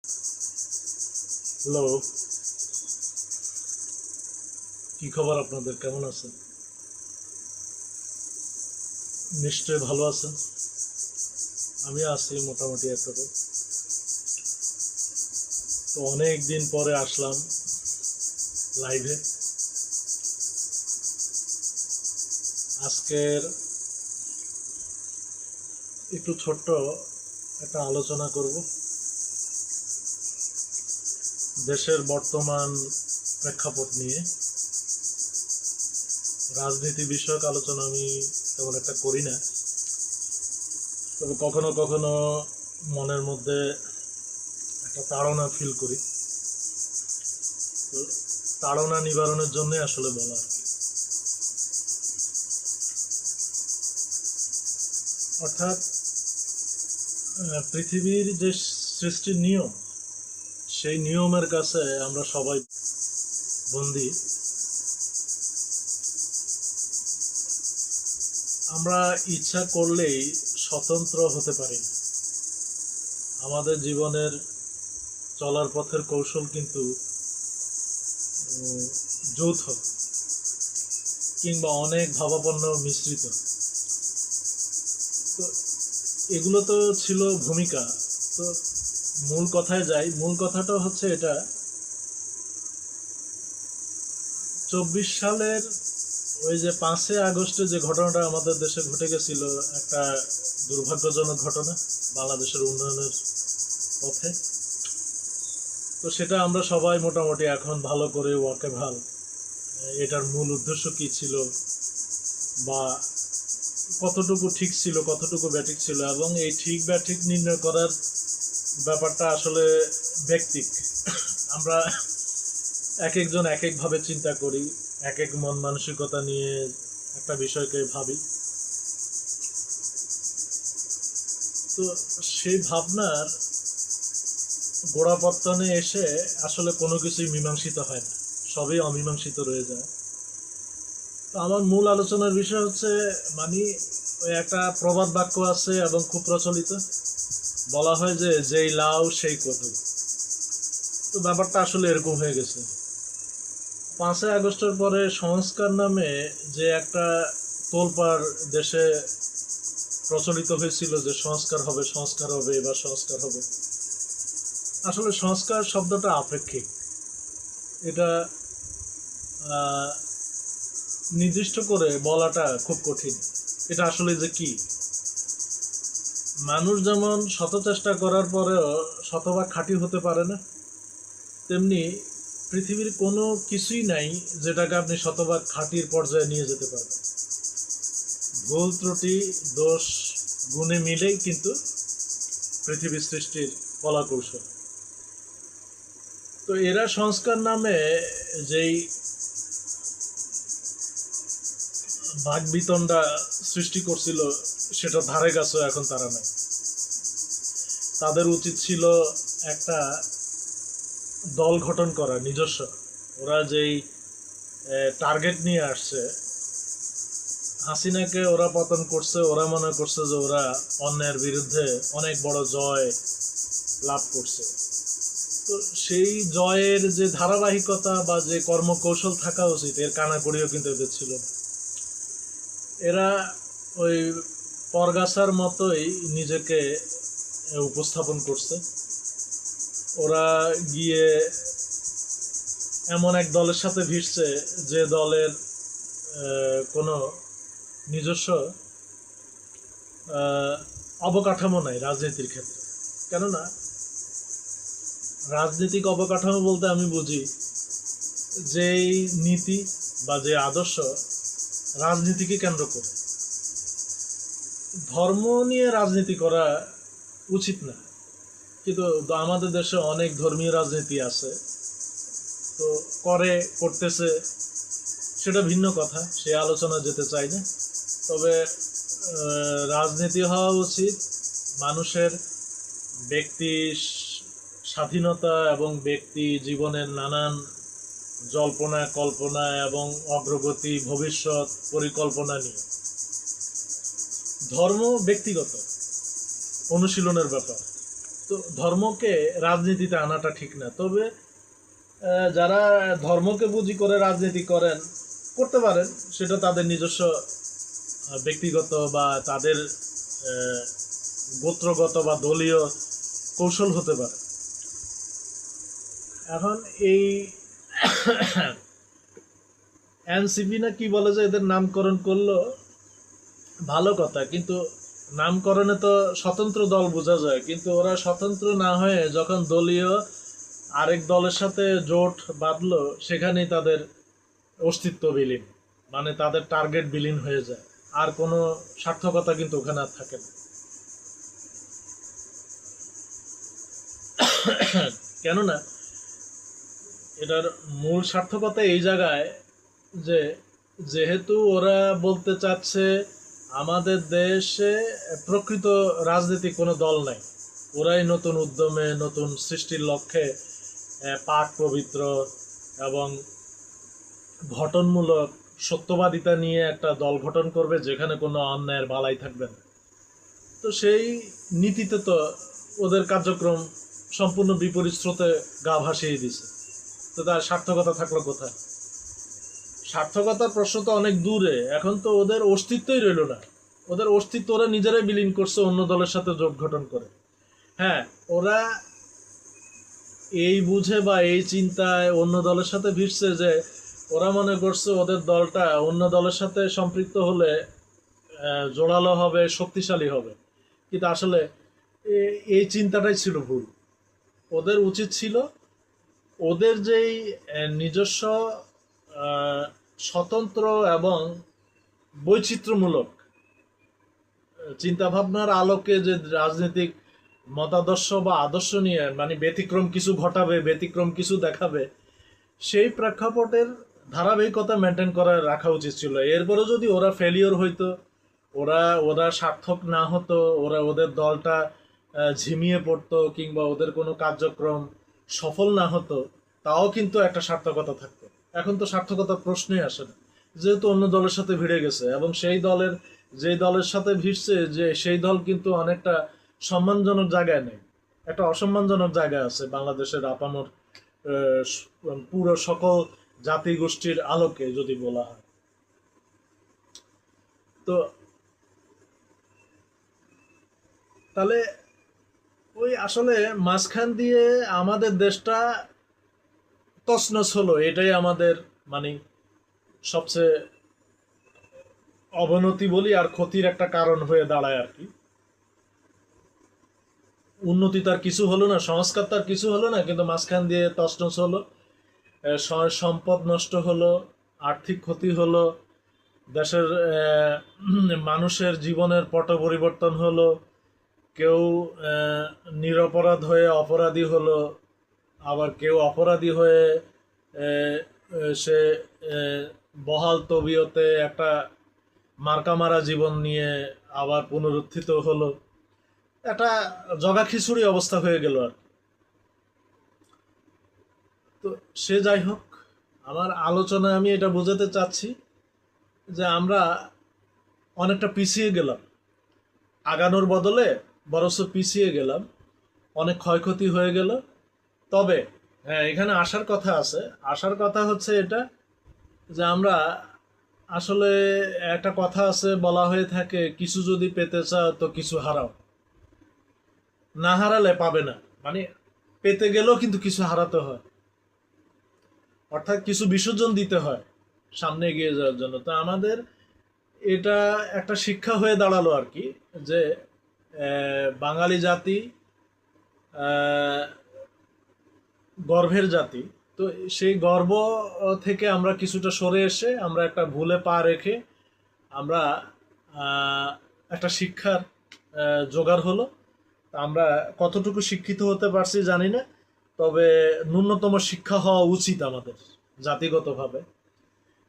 Hello, কি খবর আপনাদের? কেমন আছেন? নিশ্চয়ই ভালো আছেন। আমি আছি মোটামুটি একরকম। তো অনেক দিন পরে আসলাম লাইভে। আজকের একটু ছোট্ট একটা আলোচনা করব দেশের বর্তমান প্রেক্ষাপট নিয়ে। রাজনীতি বিষয়ক আলোচনা আমি তেমন একটা করি না, তবে কখনো কখনো মনের মধ্যে একটা তাড়না ফিল করি। তো তাড়না নিবারণের জন্য আসলে বলা আর কি। অর্থাৎ পৃথিবীর যে সৃষ্টির নিয়ম, সেই নিয়মের কাছে আমরা সবাই বন্দী। আমরা ইচ্ছা করলেই স্বতন্ত্র হতে পারি না। আমাদের জীবনের চলার পথের কৌশল কিন্তু যৌথ কিংবা অনেক ভাবাপন্ন মিশ্রিত। তো এগুলো তো ছিল ভূমিকা। তো মূল কথায় যাই। মূল কথাটা হচ্ছে এটা, 24 সালের ওই যে 5 আগস্টে যে ঘটনাটা আমাদের দেশে ঘটে গেছিল, একটা দুর্ভাগ্যজনক ঘটনা বাংলাদেশের উন্নয়নের পথে। তো সেটা আমরা সবাই মোটামুটি এখন ভালো করে ওয়াকিবহাল। এটার মূল উদ্দেশ্য কী ছিল, বা কতটুকু ঠিক ছিল, কতটুকু ব্যাঠিক ছিল, এবং এই ঠিক ব্যাঠিক নির্ণয় করার ব্যাপারটা আসলে ব্যক্তিক। আমরা এক একজন এক একভাবে চিন্তা করি, এক এক মন মানসিকতা নিয়ে একটা বিষয়কে ভাবি। তো সেই ভাবনার গোড়াপত্তনে এসে আসলে কোনো কিছুই মীমাংসিত হয় না, সবই অমীমাংসিত রয়ে যায়। তো আমার মূল আলোচনার বিষয় হচ্ছে, মানে ওই একটা প্রবাদ বাক্য আছে এবং খুব প্রচলিত, বলা হয় যে যেই লাউ সেই কদু। তো ব্যাপারটা আসলে এরকম হয়ে গেছে। 5 আগস্টের পরে সংস্কার নামে যে একটা তোলপাড় দেশে প্রচলিত হয়েছিল যে সংস্কার হবে, সংস্কার হবে, এবার সংস্কার হবে। আসলে সংস্কার শব্দটা আপেক্ষিক। এটা নির্দিষ্ট করে বলাটা খুব কঠিন। এটা আসলে যে কি, মানুষ যেমন শত চেষ্টা করার পরেও শতভাগ খাঁটি হতে পারে না, তেমনি পৃথিবীর কোনো কিছুই নাই যেটাকে আপনি শতভাগ খাঁটির পর্যায়ে নিয়ে যেতে পারবেন। ভুল ত্রুটি দোষ গুণে মিলেই কিন্তু পৃথিবী সৃষ্টির কলা কৌশল। তো এরা সংস্কার নামে যেই ভাগ বিতণ্ডা সৃষ্টি করছিল, সেটা ধারে কাছেও এখন তারা নাই। তাদের উচিত ছিল একটা দল গঠন করা নিজস্ব। ওরা যেই টার্গেট নিয়ে আসছে, হাসিনাকে ওরা পতন করছে, ওরা মনে করছে যে ওরা অন্যের বিরুদ্ধে অনেক বড় জয় লাভ করছে। তো সেই জয়ের যে ধারাবাহিকতা বা যে কর্মকৌশল থাকা উচিত, এর কানাকড়িও কিন্তু এদের ছিল। এরা ওই পরগাছার মতোই নিজেকে উপস্থাপন করছে। ওরা গিয়ে এমন এক দলের সাথে ভিড়ছে যে দলের কোনো নিজস্ব অবকাঠামো নাই রাজনীতির ক্ষেত্রে। কেননা রাজনৈতিক অবকাঠামো বলতে আমি বুঝি যেই নীতি বা যে আদর্শ রাজনীতিকে কেন্দ্র করে। ধর্ম নিয়ে রাজনীতি করা উচিত না, কিন্তু আমাদের দেশে অনেক ধর্মীয় রাজনীতি আছে। তো করতেছে, সেটা ভিন্ন কথা, সে আলোচনা যেতে চাই না। তবে রাজনীতি হওয়া উচিত মানুষের ব্যক্তি স্বাধীনতা এবং ব্যক্তি জীবনের নানান জল্পনা কল্পনা এবং অগ্রগতি ভবিষ্যৎ পরিকল্পনা নিয়ে। ধর্ম ব্যক্তিগত অনুশীলনের ব্যাপার, তো ধর্মকে রাজনীতিতে আনাটা ঠিক না। তবে যারা ধর্মকে পুঁজি করে রাজনীতি করেন, করতে পারেন, সেটা তাদের নিজস্ব ব্যক্তিগত বা তাদের আহ, গোত্রগত বা দলীয় কৌশল হতে পারে। এখন এই এনসিপি না কি বলে যে এদের নামকরণ করলো, ভালো কথা, কিন্তু নামকরণে তো স্বতন্ত্র দল বোঝা যায়, কিন্তু ওরা স্বতন্ত্র না হয়ে যখন দলীয় আরেক দলের সাথে জোট বাঁধলো, সেখানেই তাদের অস্তিত্ব বিলীন, মানে তাদের টার্গেট বিলীন হয়ে যায়, আর কোনো সার্থকতা কিন্তু ওখানে আর থাকে না। কেননা এটার মূল সার্থকতা এই জায়গায় যে যেহেতু ওরা বলতে চাচ্ছে আমাদের দেশে প্রকৃত রাজনৈতিক কোনো দল নাই, ওরাই নতুন উদ্যমে নতুন সৃষ্টির লক্ষ্যে পাক পবিত্র এবং গঠনমূলক সত্যবাদিতা নিয়ে একটা দল গঠন করবে যেখানে কোনো অন্যায়ের বালাই থাকবে না। তো সেই নীতিতে তো ওদের কার্যক্রম সম্পূর্ণ বিপরীত স্রোতে গা ভাসিয়ে দিছে। তো তার সার্থকতা থাকলো কোথায়? সার্থকতার প্রশ্ন তো অনেক দূরে। এখন তো ওদের অস্তিত্বই রইল না। ওদের অস্তিত্ব ওরা নিজেরাই বিলীন করছে অন্য দলের সাথে জোট গঠন করে। হ্যাঁ, ওরা এই বুঝে বা এই চিন্তায় অন্য দলের সাথে ভিড়ছে যে ওরা মনে করছে ওদের দলটা অন্য দলের সাথে সম্পৃক্ত হলে জোরালো হবে, শক্তিশালী হবে। কিন্তু আসলে এই চিন্তাটাই ছিল ভুল। ওদের উচিত ছিল ওদের যেই নিজস্ব স্বতন্ত্র এবং বৈচিত্র্যমূলক চিন্তাভাবনার আলোকে যে রাজনৈতিক মতাদর্শ বা আদর্শ নিয়ে মানে ব্যতিক্রম কিছু ঘটাবে, ব্যতিক্রম কিছু দেখাবে, সেই প্রেক্ষাপটের ধারাবাহিকতা মেনটেন করে রাখা উচিত ছিল। এরপরে যদি ওরা ফেলিওর হইতো, ওরা ওরা সার্থক না হতো, ওদের দলটা ঝিমিয়ে পড়তো কিংবা ওদের কোনো কার্যক্রম সফল না হতো, তাও কিন্তু একটা সার্থকতা থাকতো। এখন তো সার্থকতার প্রশ্নই আসে না, যেহেতু অন্য দলের সাথে ভিড়ে গেছে এবং সেই দলের যে দলের সাথে ভিড়ছে যে সেই দল কিন্তু অনেকটা সম্মানজনক জায়গায় নেই, একটা অসম্মানজনক জায়গায় আছে বাংলাদেশের আপামর পুরো সকল জাতি গোষ্ঠীর আলোকে যদি বলা হয়। তো তাহলে ওই আসলে মাঝখান দিয়ে আমাদের দেশটা তছনছ হলো, এটাই আমাদের মানে সবচেয়ে অবনতি বলি আর ক্ষতির একটা কারণ হয়ে দাঁড়ায় আর কি। উন্নতি তার কিছু হলো না, সংস্কার তার কিছু হলো না, কিন্তু মাঝখান দিয়ে তছনছ হলো, সম্পদ নষ্ট হলো, আর্থিক ক্ষতি হলো, দেশের মানুষের জীবনের পট পরিবর্তন হলো, কেউ নিরপরাধ হয়ে অপরাধী হলো, আবার কেউ অপরাধী হয়ে সে বহাল তবিয়তে একটা মার্কামারা জীবন নিয়ে আবার পুনরুত্থিত হলো, একটা জগা খিচুড়ি অবস্থা হয়ে গেল আর। তো সে যাই হোক, আমার আলোচনায় আমি এটা বোঝাতে চাচ্ছি যে আমরা অনেকটা পিছিয়ে গেলাম, আগানোর বদলে বরঞ্চ পিছিয়ে গেলাম, অনেক ক্ষয়ক্ষতি হয়ে গেল। তবে হ্যাঁ, এখানে আসার কথা আছে। আসার কথা হচ্ছে এটা যে আমরা আসলে একটা কথা আছে, বলা হয়ে থাকে কিছু যদি পেতে চাও তো কিছু হারাও, না হারালে পাবে না। মানে পেতে গেলেও কিন্তু কিছু হারাতে হয়, অর্থাৎ কিছু বিসর্জন দিতে হয় সামনে এগিয়ে যাওয়ার জন্য। তো আমাদের এটা একটা শিক্ষা হয়ে দাঁড়ালো আর কি, যে বাঙালি জাতি গর্ভের জাতি। তো সেই গর্ব থেকে আমরা কিছুটা সরে এসে আমরা একটা ভুলে পা রেখে আমরা একটা শিক্ষার জোগাড় হলো। আমরা কতটুকু শিক্ষিত হতে পারছি জানি না, তবে ন্যূনতম শিক্ষা হওয়া উচিত আমাদের জাতিগতভাবে।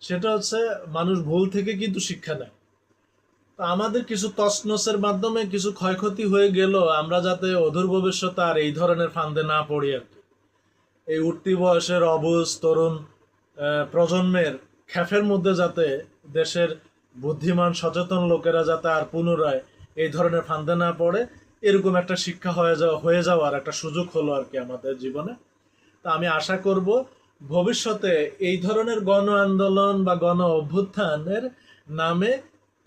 সেটা হচ্ছে মানুষ ভুল থেকে কিন্তু শিক্ষা নেয়। তো আমাদের কিছু তছনছের মাধ্যমে কিছু ক্ষয়ক্ষতি হয়ে গেল, আমরা যাতে অদূর ভবিষ্যতে আর এই ধরনের ফান্দে না পড়ি আর কি। এই উঠতি বয়সের অবুঝ তরুণ প্রজন্মের খ্যাফের মধ্যে যাতে দেশের বুদ্ধিমান সচেতন লোকেরা যাতে আর পুনরায় এই ধরনের ফান্দে না পড়ে, এরকম একটা শিক্ষা হয়ে যাওয়ার একটা সুযোগ হলো আর কি আমাদের জীবনে। তা আমি আশা করব ভবিষ্যতে এই ধরনের গণ আন্দোলন বা গণ অভ্যুত্থানের নামে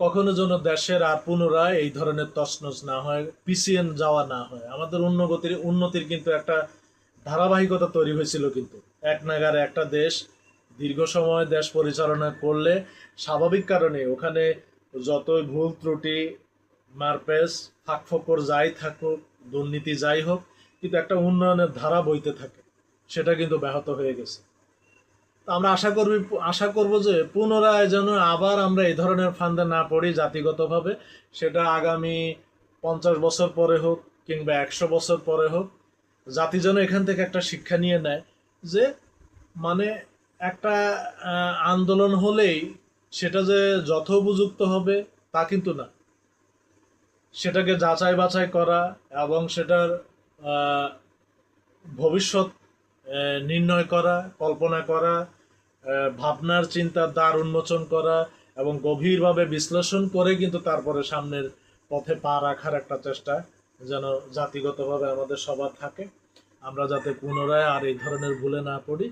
কখনো যেন দেশের আর পুনরায় এই ধরনের তছনছ না হয়, পিছিয়ে যাওয়া না হয়। আমাদের উন্নতির কিন্তু একটা ধারাবাহিকতা তৈরি হয়েছিল, কিন্তু এক নাগারে একটা দেশ দীর্ঘ সময় দেশ পরিচালনা করলে স্বাভাবিক কারণে ওখানে যতই ভুল ত্রুটি, মারপ্যাচ, ফাঁকফোকর যাই থাকুক, দুর্নীতি যাই হোক, কিন্তু একটা উন্নয়নের ধারা বইতে থাকে, সেটা কিন্তু ব্যাহত হয়ে গেছে। আমরা আশা করব যে পুনরায় যেন আবার আমরা এই ধরনের ফান্দে না পড়ি জাতিগতভাবে। সেটা আগামী 50 বছর পরে হোক কিংবা 100 বছর পরে হোক, জাতি যেন এখান থেকে একটা শিক্ষা নিয়ে নেয় যে মানে একটা আন্দোলন হলেই সেটা যে যথোপযুক্ত হবে তা কিন্তু না। সেটাকে যাচাই বাছাই করা এবং সেটার আহ, ভবিষ্যৎ নির্ণয় করা, কল্পনা করা, ভাবনার চিন্তার দ্বার উন্মোচন করা এবং গভীরভাবে বিশ্লেষণ করে কিন্তু তারপরে সামনের পথে পা রাখার একটা চেষ্টা যেন জাতিগতভাবে আমাদের সবার থাকে। আমরা যাতে পুনরায় আর এই ধরনের ভুলে না পড়ি,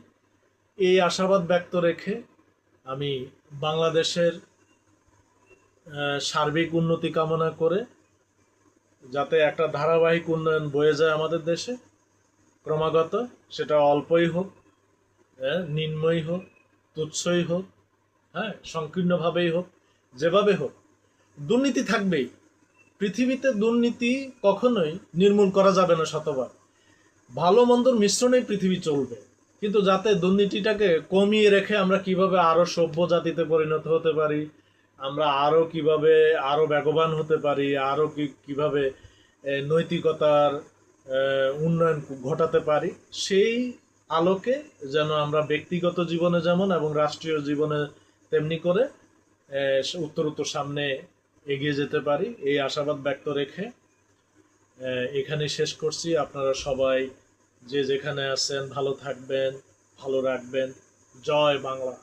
এই আশাবাদ ব্যক্ত রেখে আমি বাংলাদেশের সার্বিক উন্নতি কামনা করে যাতে একটা ধারাবাহিক উন্নয়ন বয়ে যায় আমাদের দেশে ক্রমাগত, সেটা অল্পই হোক, নিম্নই হোক, তুচ্ছই হোক, হ্যাঁ, সংকীর্ণভাবেই হোক, যেভাবে হোক, দুর্নীতি থাকবেই। পৃথিবীতে দুর্নীতি কখনোই নির্মূল করা যাবে না শতবার। ভালো মন্দর মিশ্রণেই পৃথিবী চলবে, কিন্তু যাতে দুর্নীতিটাকে কমিয়ে রেখে আমরা কিভাবে আরো সভ্য জাতিতে পরিণত হতে পারি, আমরা আরো কিভাবে আরো বেগবান হতে পারি, আরো কিভাবে নৈতিকতার উন্নয়ন ঘটাতে পারি, সেই আলোকে যেন আমরা ব্যক্তিগত জীবনে যেমন এবং রাষ্ট্রীয় জীবনে তেমনি করে উত্তরোত্তর সামনে এগিয়ে যেতে পারি, এই আশাবাদ ব্যক্ত রেখে এখানে শেষ করছি। আপনারা সবাই যে যেখানে আছেন ভালো থাকবেন, ভালো রাখবেন। জয় বাংলা।